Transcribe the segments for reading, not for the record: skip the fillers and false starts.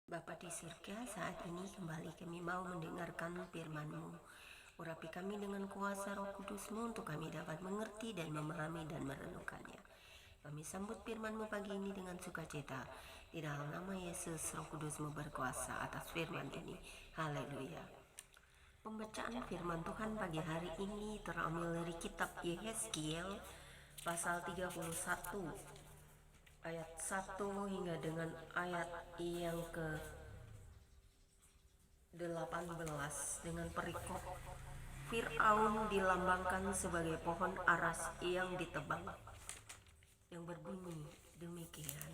Bapa di surga, saat ini kembali kami mau mendengarkan firman-Mu. Urapi kami dengan kuasa Roh Kudus-Mu untuk kami dapat mengerti dan memahami dan merenungkannya. Kami sambut firman-Mu pagi ini dengan sukacita. Di dalam nama Yesus, Roh Kudus-Mu berkuasa atas firman ini. Haleluya. Pembacaan firman Tuhan pagi hari ini terambil dari kitab Yehezkiel pasal 31 ayat 1 hingga dengan ayat yang ke-18 dengan perikop Fir'aun dilambangkan sebagai pohon aras yang ditebang, yang berbunyi demikian.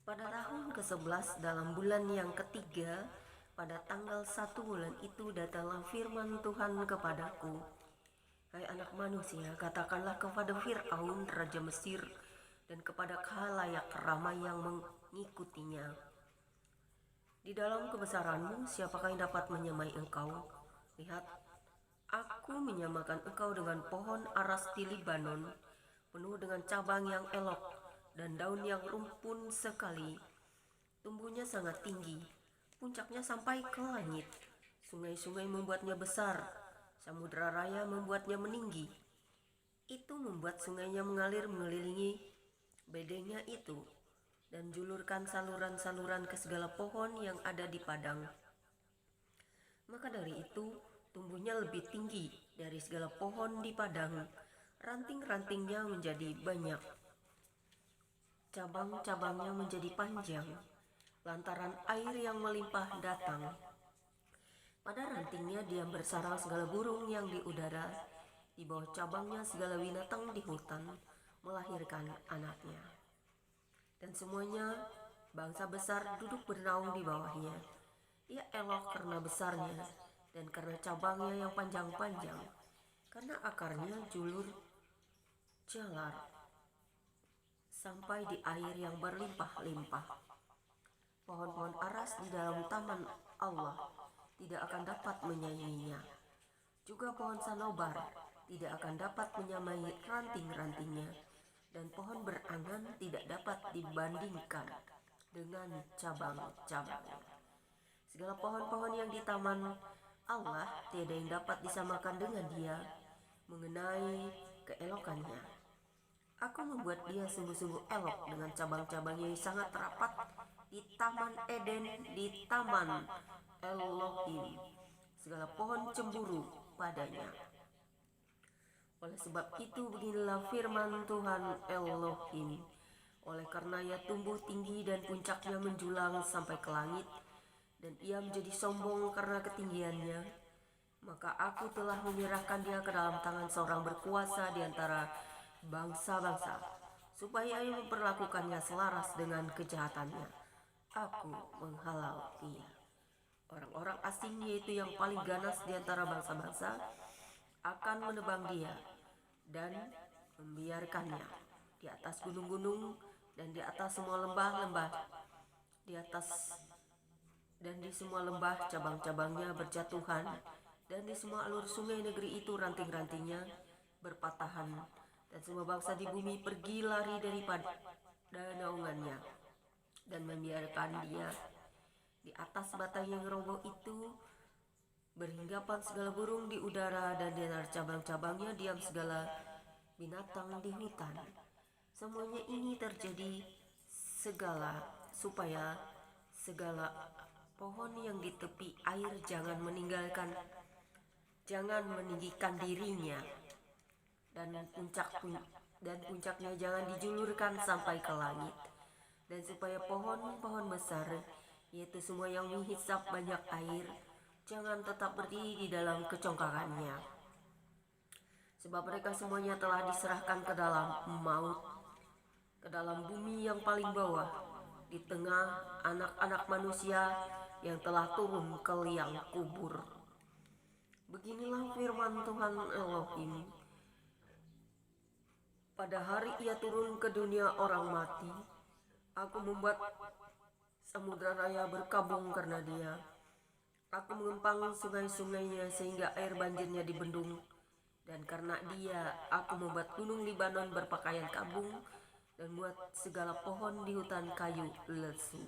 Pada tahun ke-11 dalam bulan yang ketiga, pada tanggal 1 bulan itu datanglah firman Tuhan kepadaku. Hai anak manusia, katakanlah kepada Fir'aun raja Mesir dan kepada khalayak ramai yang mengikutinya, di dalam kebesaranmu siapakah yang dapat menyamai engkau? Lihat, aku menyamakan engkau dengan pohon aras di Libanon, penuh dengan cabang yang elok dan daun yang rumpun sekali. Tumbuhnya sangat tinggi, puncaknya sampai ke langit. Sungai-sungai membuatnya besar, samudera raya membuatnya meninggi. Itu membuat sungainya mengalir mengelilingi bedengnya itu, dan julurkan saluran-saluran ke segala pohon yang ada di padang. Maka dari itu, tumbuhnya lebih tinggi dari segala pohon di padang. Ranting-rantingnya menjadi banyak, cabang-cabangnya menjadi panjang, lantaran air yang melimpah datang. Pada rantingnya diam bersarang segala burung yang di udara, di bawah cabangnya segala binatang di hutan melahirkan anaknya. Dan semuanya bangsa besar duduk bernaung di bawahnya. Ia elok karena besarnya dan karena cabangnya yang panjang-panjang, karena akarnya julur jalar sampai di air yang berlimpah-limpah. Pohon-pohon aras di dalam taman Allah tidak akan dapat menyainginya. Juga pohon sanobar tidak akan dapat menyamai ranting-rantingnya, dan pohon berangan tidak dapat dibandingkan dengan cabang-cabangnya. Segala pohon-pohon yang di taman Allah tiada yang dapat disamakan dengan dia mengenai keelokannya. Aku membuat dia sungguh-sungguh elok dengan cabang-cabangnya yang sangat rapat di taman Eden, di taman Elohim. Segala pohon cemburu padanya. Oleh sebab itu beginilah firman Tuhan Elohim. Oleh karena ia tumbuh tinggi dan puncaknya menjulang sampai ke langit, dan ia menjadi sombong karena ketinggiannya, maka aku telah menyerahkan dia ke dalam tangan seorang berkuasa di antara bangsa-bangsa, supaya ia memperlakukannya selaras dengan kejahatannya. Aku menghalau dia. Orang-orang asing, yaitu yang paling ganas di antara bangsa-bangsa, akan menebang dia dan membiarkannya di atas gunung-gunung dan di atas semua lembah-lembah, di atas dan di semua lembah cabang-cabangnya berjatuhan, dan di semua alur sungai negeri itu ranting-rantingnya berpatahan, dan semua bangsa di bumi pergi lari daripada naungannya, dan membiarkan dia di atas batang yang roboh itu. Berhinggapan segala burung di udara, dan di antara cabang-cabangnya diam segala binatang di hutan. Semuanya ini terjadi supaya segala pohon yang di tepi air jangan meninggikan dirinya, dan puncaknya jangan dijulurkan sampai ke langit, dan supaya pohon-pohon besar, yaitu semua yang menghisap banyak air, jangan tetap berdiri di dalam kecongkakannya, sebab mereka semuanya telah diserahkan ke dalam maut, ke dalam bumi yang paling bawah, di tengah anak-anak manusia yang telah turun ke liang kubur. Beginilah firman Tuhan Elohim. Pada hari ia turun ke dunia orang mati, aku membuat samudra raya berkabung karena dia. Aku mengempang sungai-sungainya sehingga air banjirnya dibendung, dan karena dia aku membuat gunung Libanon berpakaian kabung dan buat segala pohon di hutan kayu lesu.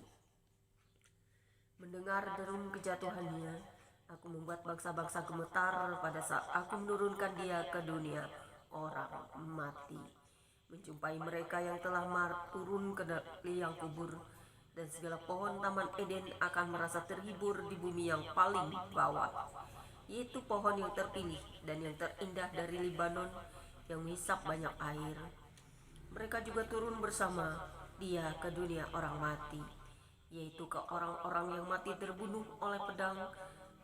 Mendengar derum kejatuhannya, aku membuat bangsa-bangsa gemetar pada saat aku menurunkan dia ke dunia orang mati. Menjumpai mereka yang telah turun ke liang kubur, dan segala pohon taman Eden akan merasa terhibur di bumi yang paling bawah, yaitu pohon yang terpilih dan yang terindah dari Libanon yang menghisap banyak air. Mereka juga turun bersama dia ke dunia orang mati, yaitu ke orang-orang yang mati terbunuh oleh pedang,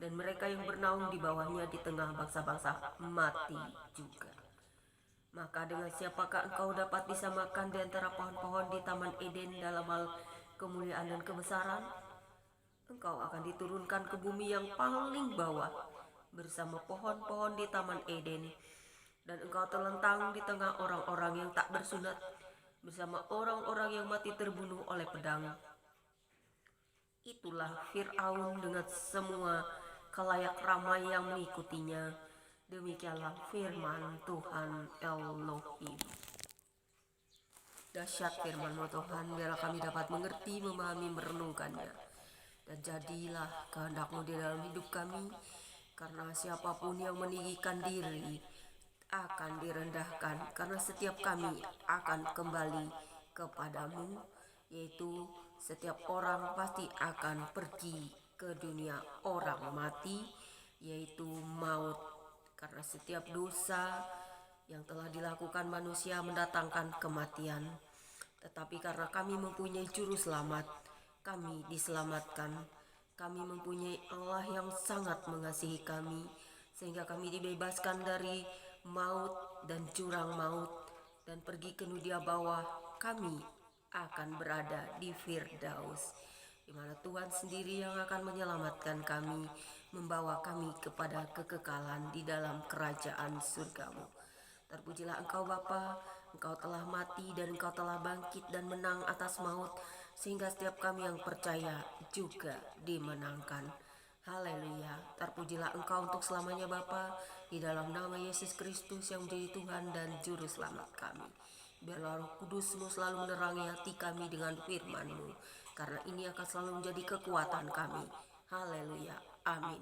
dan mereka yang bernaung di bawahnya di tengah bangsa-bangsa mati juga. Maka dengan siapakah engkau dapat disamakan di antara pohon-pohon di Taman Eden dalam hal kemuliaan dan kebesaran? Engkau akan diturunkan ke bumi yang paling bawah bersama pohon-pohon di Taman Eden, dan engkau terlentang di tengah orang-orang yang tak bersunat bersama orang-orang yang mati terbunuh oleh pedang. Itulah Fir'aun dengan semua khalayak ramai yang mengikutinya. Demikianlah firman Tuhan Elohim. Dahsyat firman-Mu Tuhan, biarlah kami dapat mengerti, memahami, merenungkannya. Dan jadilah kehendak-Mu di dalam hidup kami, karena siapapun yang meninggikan diri akan direndahkan, karena setiap kami akan kembali kepadamu, yaitu setiap orang pasti akan pergi ke dunia orang mati, yaitu maut, karena setiap dosa yang telah dilakukan manusia mendatangkan kematian. Tetapi karena kami mempunyai juru selamat, kami diselamatkan. Kami mempunyai Allah yang sangat mengasihi kami, sehingga kami dibebaskan dari maut dan jurang maut, dan pergi ke dunia bawah. Kami akan berada di Firdaus, di mana Tuhan sendiri yang akan menyelamatkan kami, membawa kami kepada kekekalan di dalam kerajaan surgamu. Terpujilah Engkau Bapa, Engkau telah mati dan Engkau telah bangkit dan menang atas maut, sehingga setiap kami yang percaya juga dimenangkan. Haleluya. Terpujilah Engkau untuk selamanya Bapa, di dalam nama Yesus Kristus yang menjadi Tuhan dan Juru Selamat kami. Biarlah Roh Kudus-Mu selalu menerangi hati kami dengan firman-Mu, karena ini akan selalu menjadi kekuatan kami. Haleluya. Amin.